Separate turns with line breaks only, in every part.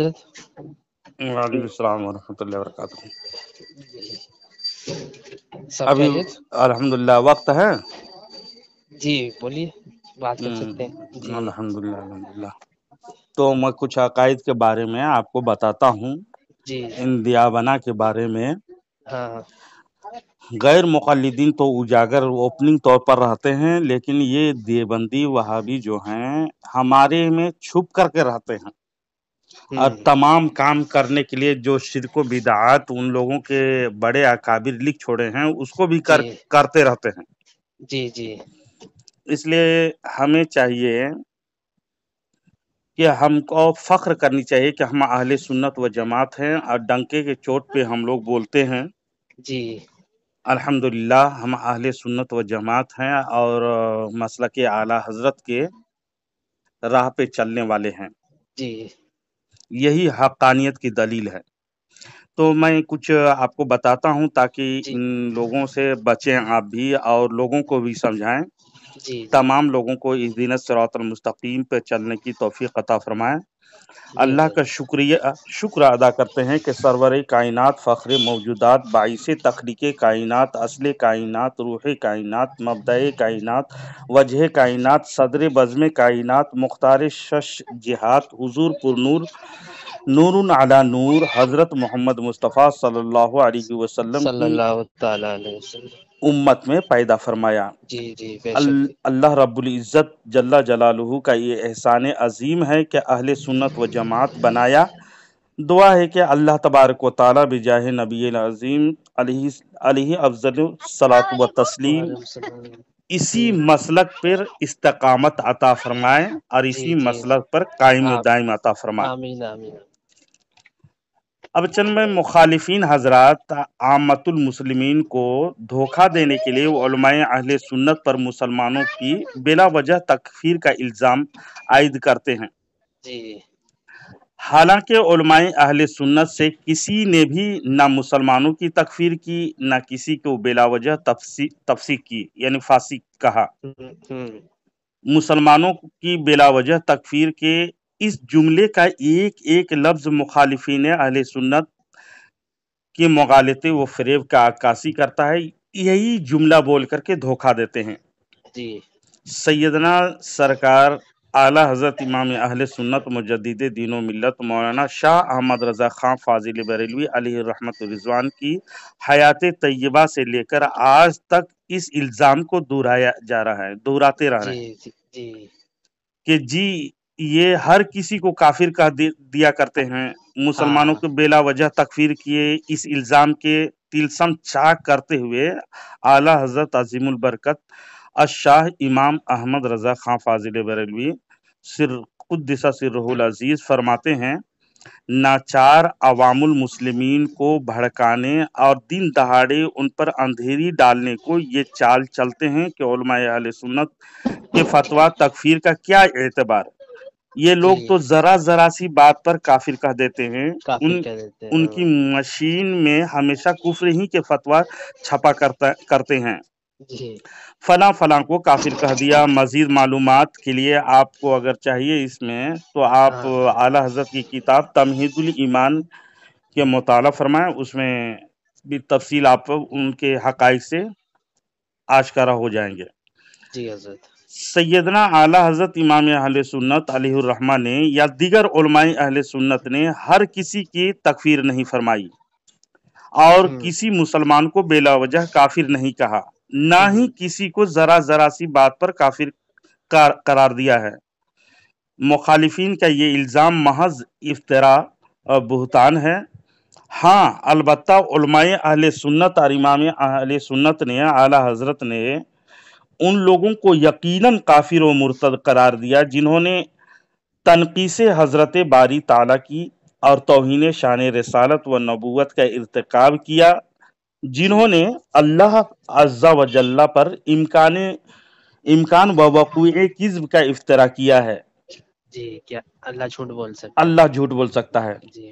وعلیکم السلام ورحمۃ اللہ وبرکاتہ۔
سب
ابھی
خیریت؟
الحمد للہ وقت ہے۔
جی بولیے، بات کر سکتے ہیں جی۔
الحمد للہ الحمد للہ۔ تو میں کچھ عقائد کے بارے میں آپ کو بتاتا ہوں۔
جی
ان دیابنا کے بارے میں
ہاں
غیر مقلدین تو اجاگر اوپننگ طور پر رہتے ہیں، لیکن یہ دیوبندی وہابی جو ہیں ہمارے میں چھپ کر کے رہتے ہیں، اور تمام کام کرنے کے لیے جو شرک و بدعات ان لوگوں کے بڑے اکابر لکھ چھوڑے ہیں اس کو بھی
جی
کرتے رہتے ہیں۔
جی جی
اس لیے ہمیں چاہیے کہ ہم کو فخر کرنی چاہیے کہ ہم اہل سنت و جماعت ہیں، اور ڈنکے کے چوٹ پہ ہم لوگ بولتے ہیں
جی
الحمدللہ ہم اہل سنت و جماعت ہیں، اور مسلک اعلی حضرت کے راہ پہ چلنے والے ہیں۔
جی
یہی حقانیت کی دلیل ہے۔ تو میں کچھ آپ کو بتاتا ہوں تاکہ
جی
ان لوگوں سے بچیں آپ بھی، اور لوگوں کو بھی سمجھائیں،
جی جی
تمام لوگوں کو اہدنا الصراط المستقیم پہ چلنے کی توفیق عطا فرمائیں۔
جی
اللہ کا
حضرت
شکر ادا کرتے ہیں کہ سرور کائنات، فخر موجودات، باعث تخلیق کائنات، اصل کائنات، روح کائنات، مبدأ کائنات، وجہ کائنات، صدر بزم کائنات، مختار شش جہات، حضور پر نور، نور علی نور، حضرت محمد مصطفیٰ صلی اللہ علیہ وسلم
صلی
کی
اللہ تعالی علیہ وسلم۔
امت میں پیدا فرمایا۔
جی جی بے شک۔
اللہ رب العزت جل جلالہ کا یہ احسان عظیم ہے کہ اہل سنت و جماعت بنایا۔ دعا ہے کہ اللہ تبارک و تعالی بجاہ نبی العظیم علیہ افضل الصلاۃ و تسلیم
وعلیکم السلام۔
اسی
جی
مسلک پر استقامت عطا فرمائے، اور
جی
اسی
جی
مسلک پر قائم و
آپ
دائم عطا فرمائے۔
آمین آمین۔
اب چند میں مخالفین حضرات عامت المسلمین کو دھوکہ دینے کے لیے علماء اہل سنت پر مسلمانوں کی بلا وجہ تکفیر کا الزام عائد کرتے ہیں۔
جی
حالانکہ علماء اہل سنت سے کسی نے بھی نہ مسلمانوں کی تکفیر کی، نہ کسی کو بلا وجہ تفسیق کی، یعنی فاسق کہا۔
ہوں
مسلمانوں کی بلا وجہ تکفیر کے اس جملے کا ایک ایک لفظ مخالفین اہل سنت کے مغالطے و فریب کا عکاسی کرتا ہے، یہی جملہ بول کر کے دھوکہ دیتے ہیں۔
جی
سیدنا سرکار اعلی حضرت امام اہل سنت مجدد دین و ملت مولانا شاہ احمد رضا خان فاضل بریلوی علیہ الرحمت رضوان کی حیات طیبہ سے لے کر آج تک اس الزام کو دہراتے رہ رہے
جی
ہیں
جی جی
کہ جی یہ ہر کسی کو کافر کہہ دیا کرتے ہیں، مسلمانوں
ہاں
کو بلا وجہ تکفیر کیے، اس الزام کے تلسم چاک کرتے ہوئے اعلی حضرت عظیم البرکت الشاہ امام احمد رضا خان فاضل بریلوی قدس سرہ العزیز فرماتے ہیں، ناچار عوام المسلمین کو بھڑکانے اور دن دہاڑے ان پر اندھیری ڈالنے کو یہ چال چلتے ہیں کہ علماء اہل سنت کے فتویٰ تکفیر کا کیا اعتبار۔ یہ لوگ
جی
تو ذرا ذرا سی بات پر کافر کہہ دیتے ہیں،
کافر کہہ دیتے ہیں
ان
ہاں۔
کی مشین میں ہمیشہ کفر ہی کے فتویٰ چھپا کرتے ہیں۔
جی
فلاں فلاں کو کافر کہہ دیا۔ مزید معلومات کے لیے آپ کو اگر چاہیے اس میں تو آپ
ہاں
اعلی حضرت کی کتاب تمہید الایمان کے مطالعہ فرمائیں، اس میں بھی تفصیل آپ ان کے حقائق سے آشکارا ہو جائیں گے۔
جی حضرت۔
سیدنا اعلی حضرت امام اہل سنت علیہ الرحمہ نے یا دیگر علماء اہل سنت نے ہر کسی کی تکفیر نہیں فرمائی، اور کسی مسلمان کو بلا وجہ کافر نہیں کہا، نہ ہی کسی کو ذرا ذرا سی بات پر کافر قرار دیا ہے۔ مخالفین کا یہ الزام محض افتراء اور بہتان ہے۔ ہاں البتہ علماء اہل سنت اور امام اہل سنت نے اعلی حضرت نے ان لوگوں کو یقیناً کافر و مرتد قرار دیا جنہوں نے تنقیص حضرت باری تعالیٰ کی اور توہین شان رسالت و نبوت کا ارتکاب کیا،
جی
جنہوں نے اللہ عز و جل پر امکان و وقوع کذب کا افتراء کیا ہے۔
جی کیا اللہ جھوٹ بول سکتا
اللہ جھوٹ بول سکتا ہے۔
ہے؟ جی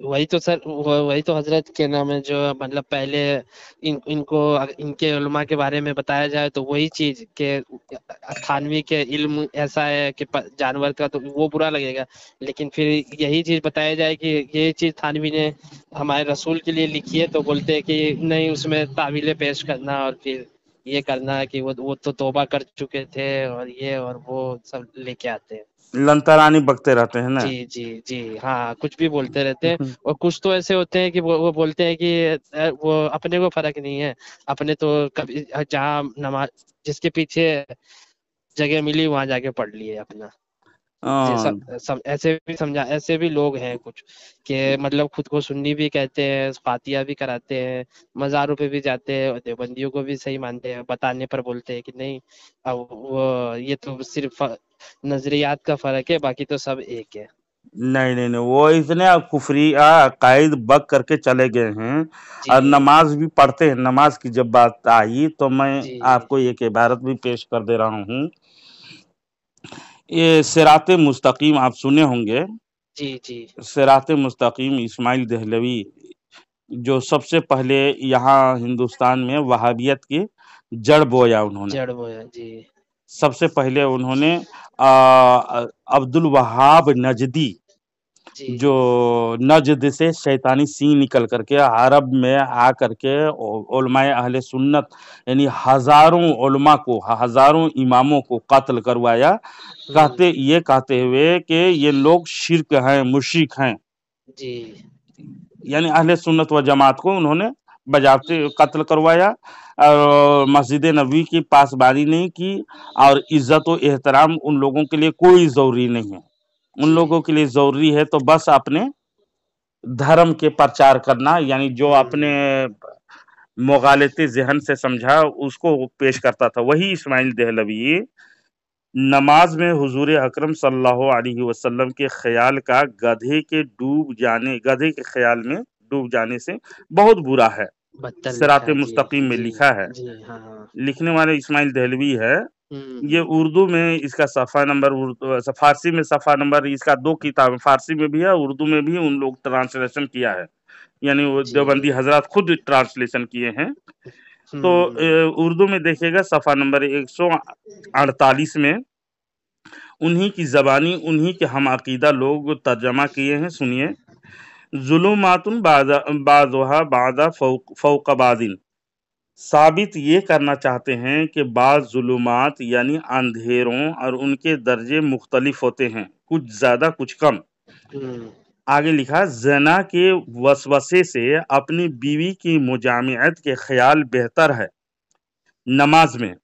وہی تو سر، وہی تو حضرت کے نام ہے جو مطلب پہلے ان کو ان کے علماء کے بارے میں بتایا جائے تو وہی چیز کہ تھانوی کے علم ایسا ہے کہ جانور کا تو وہ برا لگے گا، لیکن پھر یہی چیز بتایا جائے کہ یہی چیز تھانوی نے ہمارے رسول کے لیے لکھی ہے تو بولتے ہیں کہ نہیں، اس میں تعویلیں پیش کرنا اور پھر یہ کرنا کہ وہ تو توبہ کر چکے تھے اور یہ اور وہ سب لے کے آتے ہیں۔
لنترانی بکتے رہتے ہیں نا۔
جی جی جی ہاں، کچھ بھی بولتے رہتے ہیں، اور کچھ تو ایسے ہوتے ہیں کہ وہ بولتے ہیں کہ وہ اپنے کو فرق نہیں ہے، اپنے تو کبھی جہاں نماز جس کے پیچھے جگہ ملی وہاں جا کے پڑھ لیے اپنا۔ ایسے بھی سمجھا، ایسے بھی لوگ ہیں کچھ کہ مطلب خود کو سنی بھی کہتے ہیں، فاتحہ بھی کراتے ہیں، مزاروں پہ بھی جاتے ہیں، اور دیوبندیوں کو بھی صحیح مانتے ہیں، بتانے پر بولتے ہیں کہ نہیں وہ یہ تو صرف نظریات کا فرق ہے، باقی تو سب ایک ہے۔
نہیں نہیں نہیں، وہ اتنے کفری عقائد بک کر کے چلے گئے ہیں، اور
جی
نماز بھی پڑھتے ہیں۔ نماز کی جب بات آئی تو میں
جی
آپ کو ایک عبارت بھی پیش کر دے رہا ہوں۔ یہ صراط مستقیم آپ سنے ہوں گے۔
جی جی
صراط مستقیم اسماعیل دہلوی جو سب سے پہلے یہاں ہندوستان میں وہابیت کی جڑ بویا، انہوں نے
جڑ بویا۔ جی
سب سے پہلے انہوں نے عبد الوہاب نجدی،
جی
جو نجد سے شیطانی سین نکل کر کے عرب میں آ کر کے علماء اہل سنت یعنی ہزاروں علماء کو، ہزاروں اماموں کو قتل کروایا، کہتے ہوئے کہ یہ لوگ شرک ہیں، مشرک ہیں۔
جی
یعنی اہل سنت و جماعت کو انہوں نے بجاتے قتل کروایا، اور مسجد نبوی کی پاسبانی نہیں کی، اور عزت و احترام ان لوگوں کے لیے کوئی ضروری نہیں ہے۔ ان
جی
لوگوں کے لیے ضروری ہے تو بس اپنے دھرم کے پرچار کرنا، یعنی جو اپنے مغالطے ذہن سے سمجھا اس کو پیش کرتا تھا۔ وہی اسماعیل دہلوی نماز میں حضور اکرم صلی اللہ علیہ وسلم کے خیال کا گدھے کے خیال میں ڈوب جانے سے بہت برا ہے،
بدتر لکھا
صراط
ہے۔ جی
مستقیم میں
جی
لکھا ہے۔
جی ہاں ہاں۔
لکھنے والے اسماعیل دہلوی ہے۔ یہ اردو میں اس کا صفحہ نمبر، فارسی میں صفحہ نمبر، اس کا 2 کتاب فارسی میں بھی ہے، اردو میں بھی ان لوگ ٹرانسلیشن کیا ہے، یعنی وہ
جی
دیوبندی حضرات خود ٹرانسلیشن کیے ہیں۔ تو اردو میں دیکھیے گا صفحہ نمبر 148 میں انہی کی زبانی، انہی کے ہم عقیدہ لوگ ترجمہ کیے ہیں، سنیے۔ ظلمات بعضها بعض فوق بعض، ثابت یہ کرنا چاہتے ہیں کہ بعض ظلمات یعنی اندھیروں اور ان کے درجے مختلف ہوتے ہیں، کچھ زیادہ کچھ کم۔ آگے لکھا، زنا کے وسوسے سے اپنی بیوی کی مجامعت کے خیال بہتر ہے۔ نماز میں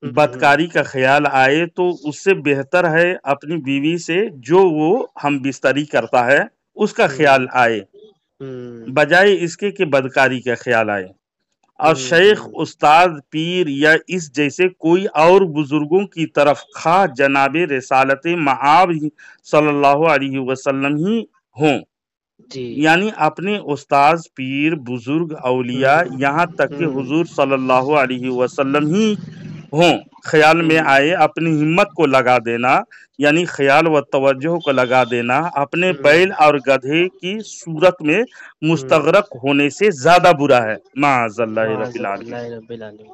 بدکاری کا خیال آئے تو اس سے بہتر ہے اپنی بیوی سے جو وہ ہم بستری کرتا ہے اس کا خیال آئے، بجائے اس کے کہ بدکاری کا خیال آئے۔ اور شیخ، استاد، پیر یا اس جیسے کوئی اور بزرگوں کی طرف خواہ جناب رسالت مآب صلی اللہ علیہ وسلم ہی ہوں، یعنی اپنے استاد، پیر، بزرگ، اولیاء، یہاں تک کہ حضور صلی اللہ علیہ وسلم ہی ہوں، خیال میں آئے اپنی ہمت کو لگا دینا، یعنی خیال و توجہ کو لگا دینا اپنے بیل اور گدھے کی صورت میں مستغرق ہونے سے زیادہ برا ہے، معاذ اللہ رب العالمین۔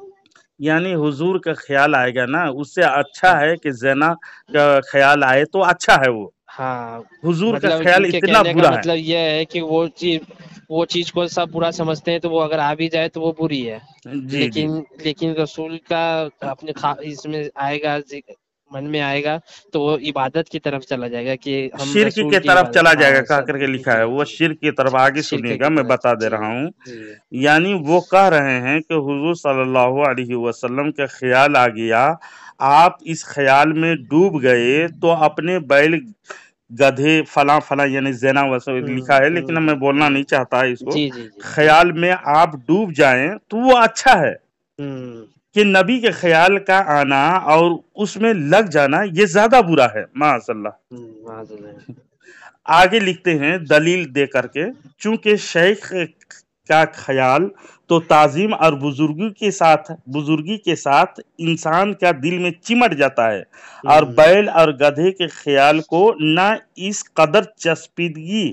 یعنی حضور کا خیال آئے گا نا، اس سے اچھا ہے کہ زنا کا خیال آئے تو اچھا ہے۔ وہ
ہاں،
حضور کا
مطلب
خیال
ان کے
اتنا
کہنے کا
برا ہے۔
مطلب یہ ہے کہ وہ چیز کو سب برا سمجھتے ہیں تو وہ اگر آ بھی جائے تو وہ بری ہے،
جی جی،
لیکن رسول کا اپنے اس میں آئے گا، من میں آئے گا تو وہ عبادت کی طرف چلا جائے گا کہ ہم
شرک
رسول
کی
کی
طرف
عبادت،
چلا جائے گا
ہاں
کہہ
سب۔
کر کے لکھا ہے،
جی
وہ
جی،
شرک کی طرف آگے سنیے
شرک
گا،
کی
میں
طرف۔
بتا دے
جی
رہا ہوں۔
جی
یعنی وہ کہہ رہے ہیں کہ حضور صلی اللہ علیہ وسلم کا خیال آ گیا، آپ اس خیال میں ڈوب گئے تو اپنے بیل، گدھے، فلاں فلاں، یعنی زنا لکھا ہے لیکن میں بولنا نہیں چاہتا اس کو،
جی جی جی
خیال میں آپ ڈوب جائیں تو وہ اچھا ہے کہ نبی کے خیال کا آنا اور اس میں لگ جانا یہ زیادہ برا ہے، معاذ اللہ۔ آگے لکھتے ہیں دلیل دے کر کے، چونکہ شیخ کا خیال تو تعظیم اور بزرگی کے ساتھ انسان کا دل میں چمٹ جاتا ہے، اور بیل اور گدھے کے خیال کو نہ اس قدر چسپیدگی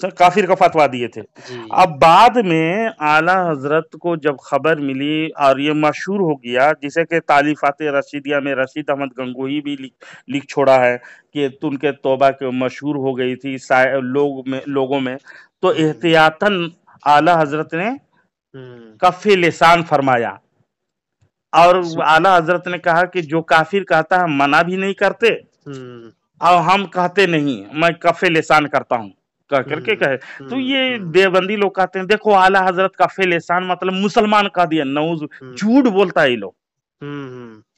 سر کافر کا فتویٰ دیے تھے.
جی
اب بعد میں اعلیٰ حضرت کو جب خبر ملی اور یہ مشہور ہو گیا، جسے کہ تالیفات رشیدیہ میں رشید احمد گنگوہی بھی لکھ چھوڑا ہے کہ ان کے توبہ کے مشہور ہو گئی تھی لوگوں میں، تو احتیاطاً اعلیٰ حضرت نے کف لسان فرمایا، اور اعلیٰ حضرت نے کہا کہ جو کافر کہتا ہے منع بھی نہیں کرتے اور ہم کہتے نہیں، میں کف لسان کرتا ہوں کہہ کر کے کہے. تو یہ دیوبندی لوگ کہتے ہیں دیکھو اعلیٰ حضرت کف لسان مطلب مسلمان کہہ دیا، نعوذ، جھوٹ بولتا ہے یہ لوگ.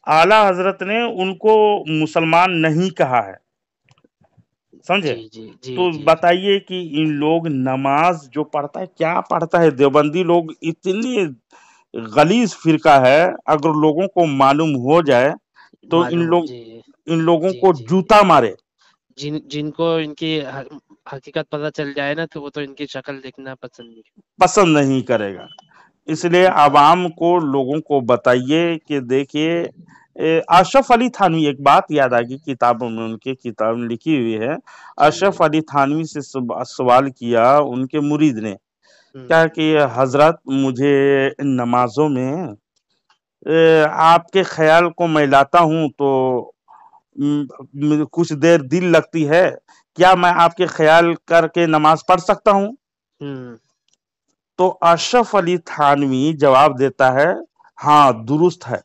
اعلیٰ حضرت نے ان کو مسلمان نہیں کہا ہے، سمجھے. تو بتائیے کہ ان لوگ نماز جو پڑھتا ہے کیا پڑھتا ہے. دیوبندی لوگ اتنی غلیظ فرقہ ہے، اگر لوگوں کو معلوم ہو جائے تو ان لوگوں کو جوتا مارے.
جن کو ان کی حقیقت پتہ چل جائے نا تو وہ تو ان کی شکل دیکھنا
پسند نہیں کرے گا. اس لیے عوام کو، لوگوں کو بتائیے کہ دیکھیے اشرف علی تھانوی، ایک بات یاد آ گئی، کتابوں میں ان کی کتاب لکھی ہوئی ہے. اشرف علی تھانوی سے سوال کیا ان کے مرید نے، کیا کہ حضرت مجھے نمازوں میں آپ کے خیال کو میں لاتا ہوں تو کچھ دیر دل لگتی ہے، کیا میں آپ کے خیال کر کے نماز پڑھ سکتا ہوں؟ تو اشرف علی تھانوی جواب دیتا ہے ہاں درست ہے.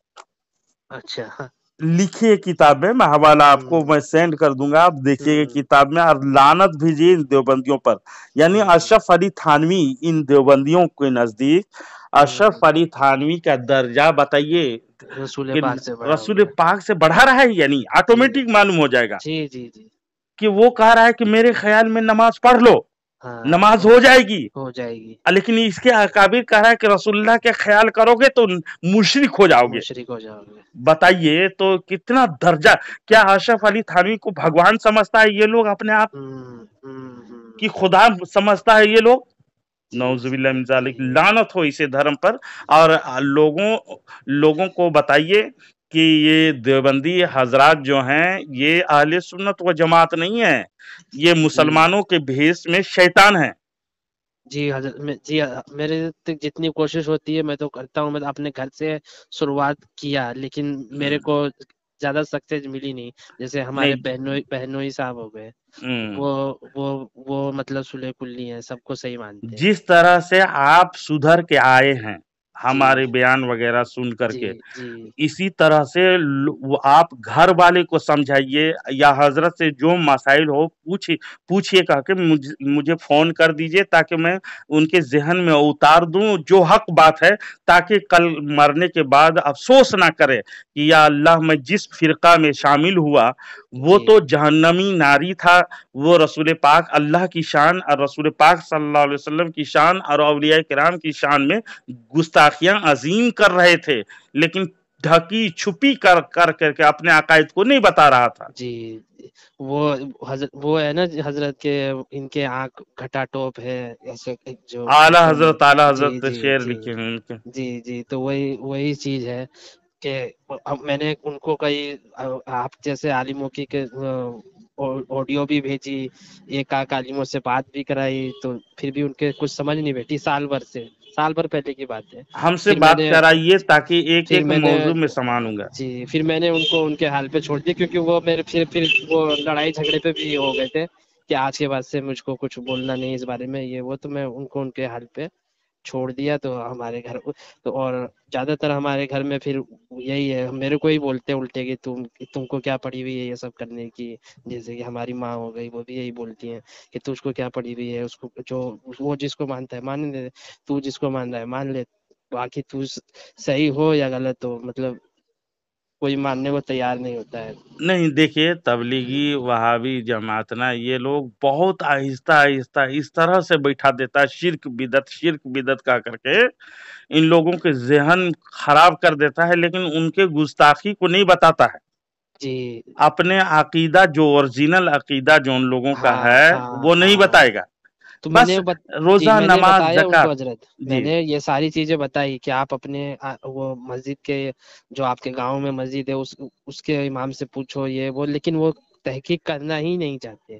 اچھا،
لکھیے کتاب میں، میں حوالہ آپ کو میں سینڈ کر دوں گا، آپ دیکھیے گا کتاب میں، اور لعنت بھیجیے ان دیوبندیوں پر. یعنی اشرف علی تھانوی ان دیوبندیوں کے نزدیک، اشرف علی تھانوی کا درجہ بتائیے
رسول
کہ
پاک سے
رسول پاک سے بڑھا رہا ہے. یعنی آٹومیٹک معلوم ہو جائے گا کہ وہ کہہ رہا ہے کہ میرے خیال میں نماز پڑھ لو، نماز ہو جائے گی. لیکن اس کے اکابر کہہ رہا ہے کہ رسول اللہ کے خیال کرو گے تو مشرک ہو جاؤ گے. بتائیے تو کتنا درجہ. کیا اشرف علی تھانوی کو بھگوان سمجھتا ہے یہ لوگ اپنے آپ کی، خدا سمجھتا ہے یہ لوگ؟ نعوذ باللہ من ذالک، لعنت ہو اسے دھرم پر. اور لوگوں کو بتائیے کہ یہ دیوبندی حضرات جو ہیں یہ اہل سنت و جماعت نہیں ہیں، یہ مسلمانوں کے بھیس میں شیطان ہیں.
جی حضرت، میرے تک جتنی کوشش ہوتی ہے میں تو کرتا ہوں. میں اپنے گھر سے شروعات کیا، لیکن میرے کو زیادہ سکسیس ملی نہیں. جیسے ہمارے بہنوئی صاحب ہو گئے، وہ مطلب صلح کلی ہیں، سب کو صحیح مانتے ہیں.
جس طرح سے آپ سدھر کے آئے ہیں ہمارے بیان وغیرہ سن کر کے، اسی طرح سے آپ گھر والے کو سمجھائیے، یا حضرت سے جو مسائل ہو پوچھئے کہا کہ مجھے فون کر دیجئے تاکہ میں ان کے ذہن میں اتار دوں جو حق بات ہے، تاکہ کل مرنے کے بعد افسوس نہ کرے کہ یا اللہ میں جس فرقہ میں شامل ہوا وہ تو جہنمی ناری تھا. وہ رسول پاک اللہ کی شان اور رسول پاک صلی اللہ علیہ وسلم کی شان اور اولیاء کرام کی شان میں گستاخیاں عظیم کر رہے تھے، لیکن ڈھکی چھپی کر کے اپنے عقائد کو نہیں بتا رہا تھا.
وہ ہے نا حضرت کے، ان کے آنکھ گھٹا ٹوپ ہے ایسے جو
اعلیٰ حضرت شعر لکھے ہیں ان کے.
جی تو وہی چیز ہے کہ میں نے ان کو کئی آپ جیسے عالموں کی آڈیو بھی بھیجی، ایک عالموں سے بات بھی کرائی، تو پھر بھی ان کے کچھ سمجھ نہیں بیٹھی. سال بھر پہلے کی بات ہے.
ہم سے بات کرائیے تاکہ ایک موضوع میں سمانوں گا.
پھر میں نے ان کو ان کے حال پہ چھوڑ دیا، کیونکہ وہ میرے پھر وہ لڑائی جھگڑے پہ بھی ہو گئے تھے کہ آج کے بعد سے مجھ کو کچھ بولنا نہیں اس بارے میں، یہ وہ. تو میں ان کو ان کے حال پہ چھوڑ دیا. تو ہمارے گھر تو، اور زیادہ تر ہمارے گھر میں پھر یہی ہے، میرے کو ہی بولتے الٹے کہ تم کو کیا پڑی ہوئی ہے یہ سب کرنے کی. جیسے کہ ہماری ماں ہو گئی، وہ بھی یہی بولتی ہیں کہ تجھ کو کیا پڑی ہوئی ہے، اس کو جو وہ جس کو مانتا ہے ماننے دے، تو جس کو مان رہا ہے مان لے، باقی تو صحیح ہو یا غلط ہو، مطلب کوئی ماننے کو تیار نہیں ہوتا ہے.
نہیں دیکھیے، تبلیغی وہابی جماعتنا یہ لوگ بہت آہستہ اس طرح سے بیٹھا دیتا ہے، شرک بدعت کا کر کے ان لوگوں کے ذہن خراب کر دیتا ہے، لیکن ان کے گستاخی کو نہیں بتاتا ہے. اپنے عقیدہ جو اوریجنل عقیدہ جو ان لوگوں کا ہے وہ نہیں بتائے گا.
تو
بس روزہ،
میں نے
نماز،
بتایا ان کو
زکات.
حضرت، میں نے یہ ساری چیزیں بتائی کہ آپ اپنے وہ مسجد کے، جو آپ کے گاؤں میں مسجد ہے اس کے امام سے پوچھو یہ وہ، لیکن وہ تحقیق کرنا ہی نہیں چاہتے.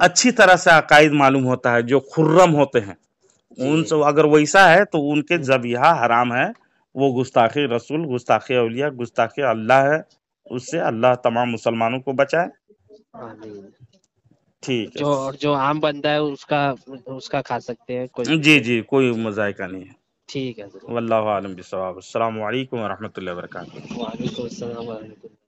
اچھی طرح سے عقائد معلوم ہوتا ہے، جو خرم ہوتے ہیں ان سے اگر ویسا ہے تو ان کے ذبیحہ حرام ہے، وہ گستاخی رسول، گستاخی اولیاء، گستاخی اللہ ہے، اس سے اللہ تمام مسلمانوں کو بچائے۔ ٹھیک ہے،
جو عام بندہ ہے اس کا کھا سکتے ہیں، کوئی
جی کوئی مذائقہ نہیں ہے۔
ٹھیک ہے،
واللہ عالم بالصواب۔ السلام علیکم ورحمۃ اللہ وبرکاتہ۔
وعلیکم السلام ورحمۃ اللہ۔